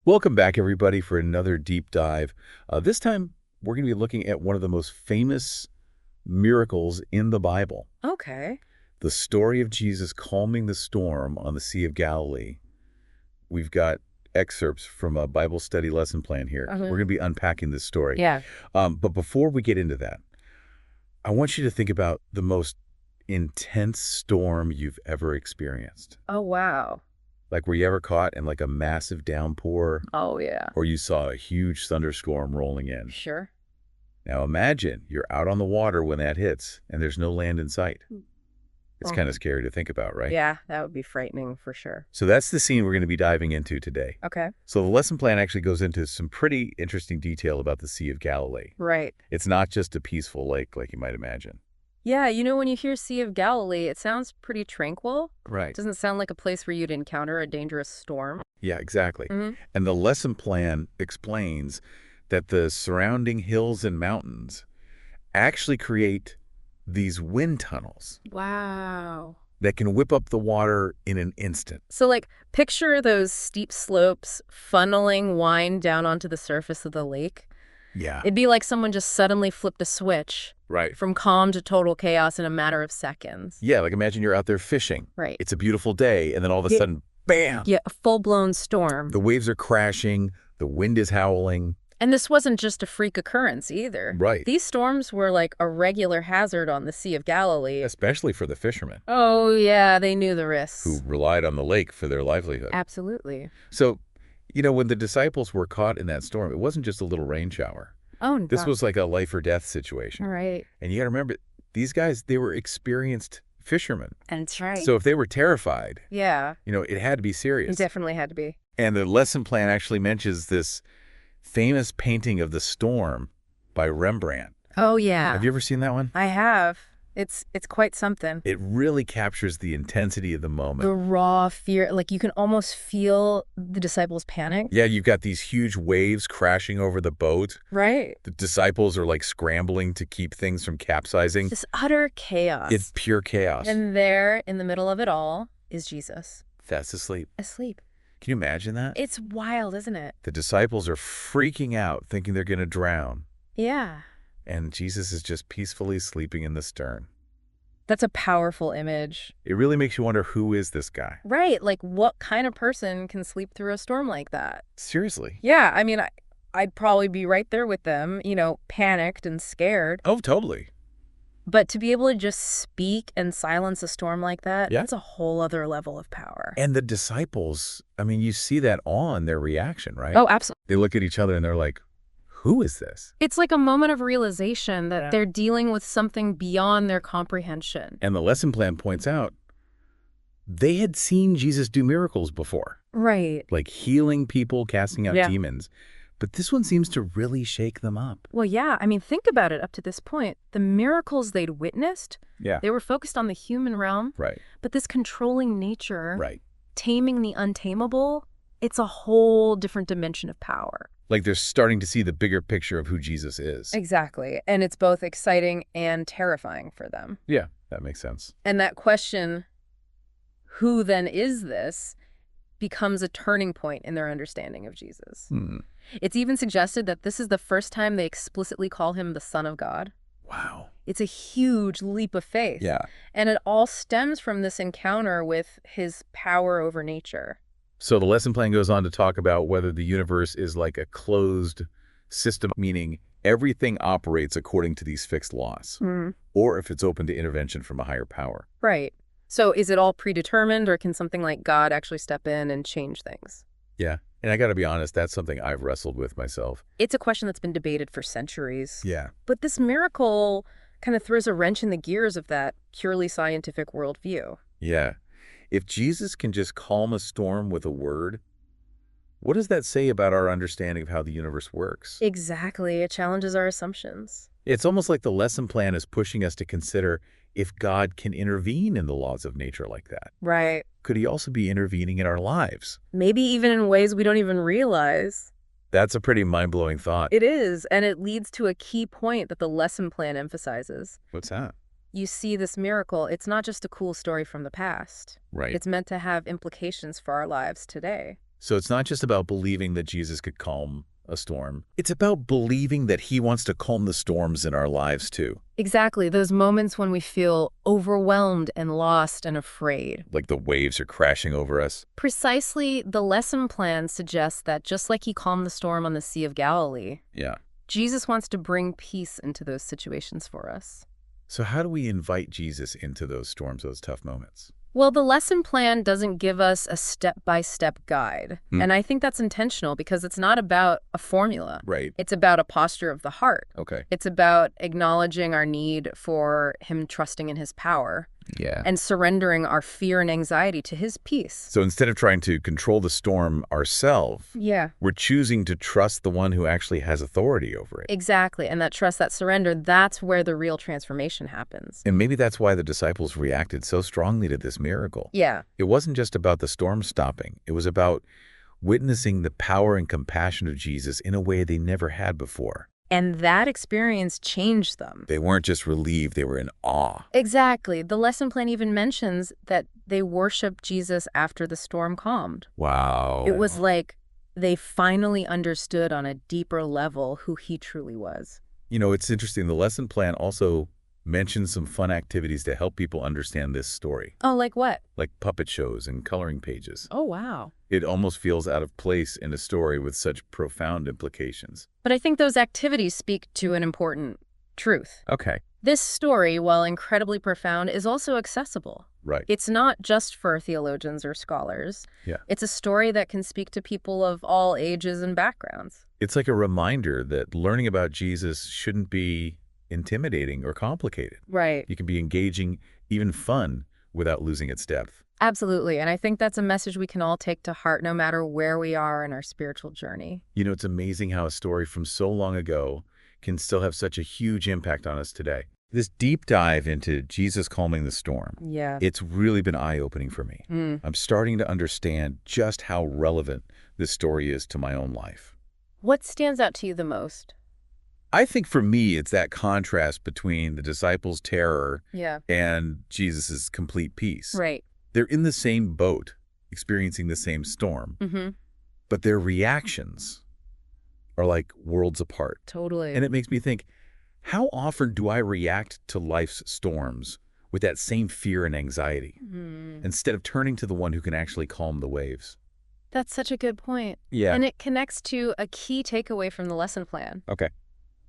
Welcome back, everybody, for another deep dive. This time, we're going to be looking at one of the most famous miracles in the Bible. Okay. The story of Jesus calming the storm on the Sea of Galilee. We've got excerpts from a Bible study lesson plan here. We're going to be unpacking this story. Yeah. But before we get into that, I want you to think about the most intense storm you've ever experienced. Oh, wow. Like, were you ever caught in like a massive downpour? Oh, yeah. Or you saw a huge thunderstorm rolling in? Sure. Now imagine you're out on the water when that hits and there's no land in sight. It's kind of scary to think about, right? Yeah, that would be frightening for sure. So that's the scene we're going to be diving into today. Okay. So the lesson plan actually goes into some pretty interesting detail about the Sea of Galilee. Right. It's not just a peaceful lake like you might imagine. Yeah, when you hear Sea of Galilee, it sounds pretty tranquil. Right. It doesn't sound like a place where you'd encounter a dangerous storm. Yeah, exactly. And the lesson plan explains that the surrounding hills and mountains actually create these wind tunnels Wow. that can whip up the water in an instant. So, picture those steep slopes funneling wine down onto the surface of the lake. Yeah. It'd be like someone just suddenly flipped a switch. Right. From calm to total chaos in a matter of seconds. Yeah, like imagine you're out there fishing. Right. It's a beautiful day, and then all of a sudden, bam! Yeah, a full-blown storm. The waves are crashing, the wind is howling. And this wasn't just a freak occurrence either. Right. These storms were like a regular hazard on the Sea of Galilee. Especially for the fishermen. Oh, yeah, they knew the risks. Who relied on the lake for their livelihood. Absolutely. So, when the disciples were caught in that storm, it wasn't just a little rain shower. Oh, no. This was like a life or death situation. Right. And you got to remember, these guys, they were experienced fishermen. That's right. So if they were terrified, yeah, it had to be serious. it definitely had to be. And the lesson plan actually mentions this famous painting of the storm by Rembrandt. Oh, yeah. Have you ever seen that one? I have. It's quite something. It really captures the intensity of the moment. The raw fear, you can almost feel the disciples' panic. Yeah, you've got these huge waves crashing over the boat. Right. The disciples are scrambling to keep things from capsizing. This utter chaos. It's pure chaos. And there, in the middle of it all, is Jesus. Fast asleep. Asleep. Can you imagine that? It's wild, isn't it? The disciples are freaking out, thinking they're going to drown. Yeah. And Jesus is just peacefully sleeping in the stern. That's a powerful image. It really makes you wonder, who is this guy? Right. What kind of person can sleep through a storm like that? Seriously. Yeah. I'd probably be right there with them, panicked and scared. Oh, totally. But to be able to just speak and silence a storm like that, Yeah. that's a whole other level of power. And the disciples, you see that awe in their reaction, right? Oh, absolutely. They look at each other and they're like, who is this? It's like a moment of realization that they're dealing with something beyond their comprehension. And the lesson plan points out, they had seen Jesus do miracles before. Right. Like healing people, casting out demons. But this one seems to really shake them up. Well, yeah. Think about it up to this point. The miracles they'd witnessed, they were focused on the human realm. Right. But this controlling nature, Right. taming the untamable, it's a whole different dimension of power. Like they're starting to see the bigger picture of who Jesus is. Exactly. And it's both exciting and terrifying for them. Yeah, that makes sense. And that question, who then is this, becomes a turning point in their understanding of Jesus. It's even suggested that this is the first time they explicitly call him the Son of God. Wow. It's a huge leap of faith. Yeah. And it all stems from this encounter with his power over nature. So the lesson plan goes on to talk about whether the universe is like a closed system, meaning everything operates according to these fixed laws, or if it's open to intervention from a higher power. Right. So is it all predetermined, or can something like God actually step in and change things? Yeah. And I got to be honest, that's something I've wrestled with myself. It's a question that's been debated for centuries. Yeah. But this miracle kind of throws a wrench in the gears of that purely scientific worldview. Yeah. If Jesus can just calm a storm with a word, what does that say about our understanding of how the universe works? Exactly. It challenges our assumptions. It's almost like the lesson plan is pushing us to consider if God can intervene in the laws of nature like that. Right. Could he also be intervening in our lives? Maybe even in ways we don't even realize. That's a pretty mind-blowing thought. It is, and it leads to a key point that the lesson plan emphasizes. What's that? You see this miracle, it's not just a cool story from the past. Right. It's meant to have implications for our lives today. So it's not just about believing that Jesus could calm a storm. It's about believing that he wants to calm the storms in our lives too. Exactly, those moments when we feel overwhelmed and lost and afraid. Like the waves are crashing over us. Precisely, the lesson plan suggests that just like he calmed the storm on the Sea of Galilee, Yeah. Jesus wants to bring peace into those situations for us. So how do we invite Jesus into those storms, those tough moments? Well, the lesson plan doesn't give us a step-by-step guide. And I think that's intentional because it's not about a formula. Right. It's about a posture of the heart. Okay. It's about acknowledging our need for him trusting in his power. Yeah. And surrendering our fear and anxiety to his peace. So instead of trying to control the storm ourselves, we're choosing to trust the one who actually has authority over it. Exactly. And that trust, that surrender, that's where the real transformation happens. And maybe that's why the disciples reacted so strongly to this miracle. Yeah. It wasn't just about the storm stopping. It was about witnessing the power and compassion of Jesus in a way they never had before. And that experience changed them. They weren't just relieved, they were in awe. Exactly. The lesson plan even mentions that they worshiped Jesus after the storm calmed. Wow. It was like they finally understood on a deeper level who he truly was. You know, it's interesting. The lesson plan also mentions some fun activities to help people understand this story. Oh, like what? Like puppet shows and coloring pages. Oh, wow. It almost feels out of place in a story with such profound implications. But I think those activities speak to an important truth. Okay. This story, while incredibly profound, is also accessible. Right. It's not just for theologians or scholars. Yeah. It's a story that can speak to people of all ages and backgrounds. It's like a reminder that learning about Jesus shouldn't be intimidating or complicated. Right. You can be engaging, even fun, without losing its depth. Absolutely. And I think that's a message we can all take to heart no matter where we are in our spiritual journey. You know, it's amazing how a story from so long ago can still have such a huge impact on us today. This deep dive into Jesus calming the storm, it's really been eye-opening for me. I'm starting to understand just how relevant this story is to my own life. What stands out to you the most? I think for me, it's that contrast between the disciples' terror and Jesus's complete peace. Right. They're in the same boat, experiencing the same storm, but their reactions are like worlds apart. Totally. And it makes me think, how often do I react to life's storms with that same fear and anxiety instead of turning to the one who can actually calm the waves? That's such a good point. Yeah. And it connects to a key takeaway from the lesson plan. Okay.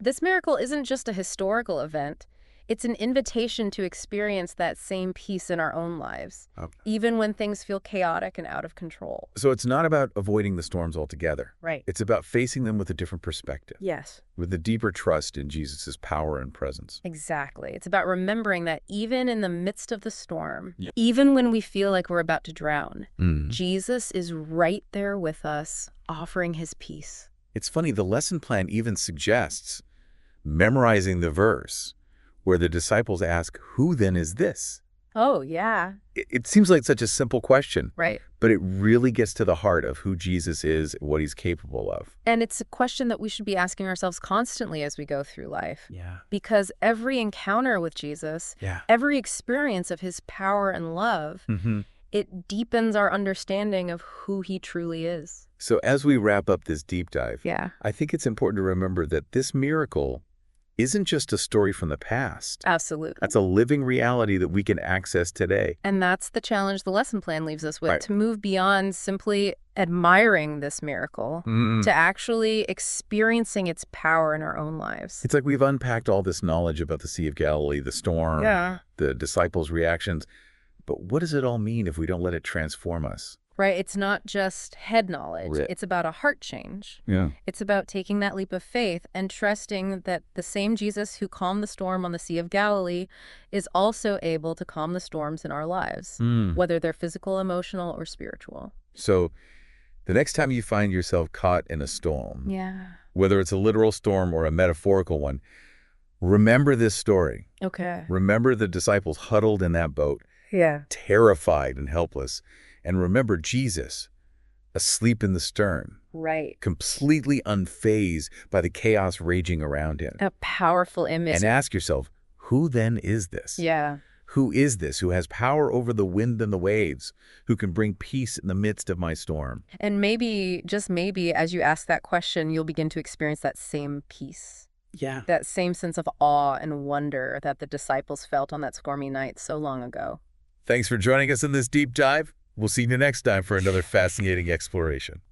This miracle isn't just a historical event. It's an invitation to experience that same peace in our own lives, even when things feel chaotic and out of control. So it's not about avoiding the storms altogether. Right. It's about facing them with a different perspective. Yes. With a deeper trust in Jesus' power and presence. Exactly. It's about remembering that even in the midst of the storm, even when we feel like we're about to drown, Jesus is right there with us, offering his peace. It's funny, the lesson plan even suggests memorizing the verse where the disciples ask, "Who then is this?" Oh, yeah. It seems like such a simple question. Right. But it really gets to the heart of who Jesus is, what he's capable of. And it's a question that we should be asking ourselves constantly as we go through life. Yeah. Because every encounter with Jesus, every experience of his power and love, it deepens our understanding of who he truly is. So as we wrap up this deep dive, I think it's important to remember that this miracle isn't just a story from the past. Absolutely. That's a living reality that we can access today. And that's the challenge the lesson plan leaves us with, to move beyond simply admiring this miracle to actually experiencing its power in our own lives. It's like we've unpacked all this knowledge about the Sea of Galilee, the storm, the disciples' reactions. But what does it all mean if we don't let it transform us? Right. It's not just head knowledge. It's about a heart change. It's about taking that leap of faith and trusting that the same Jesus who calmed the storm on the Sea of Galilee is also able to calm the storms in our lives, whether they're physical, emotional, or spiritual. So the next time you find yourself caught in a storm, whether it's a literal storm or a metaphorical one, remember this story. Okay. Remember the disciples huddled in that boat, terrified and helpless. And remember Jesus, asleep in the stern, completely unfazed by the chaos raging around him. A powerful image. And ask yourself, who then is this? Who is this who has power over the wind and the waves, who can bring peace in the midst of my storm? And maybe, just maybe, as you ask that question, you'll begin to experience that same peace. Yeah. That same sense of awe and wonder that the disciples felt on that stormy night so long ago. Thanks for joining us in this deep dive. We'll see you next time for another fascinating exploration.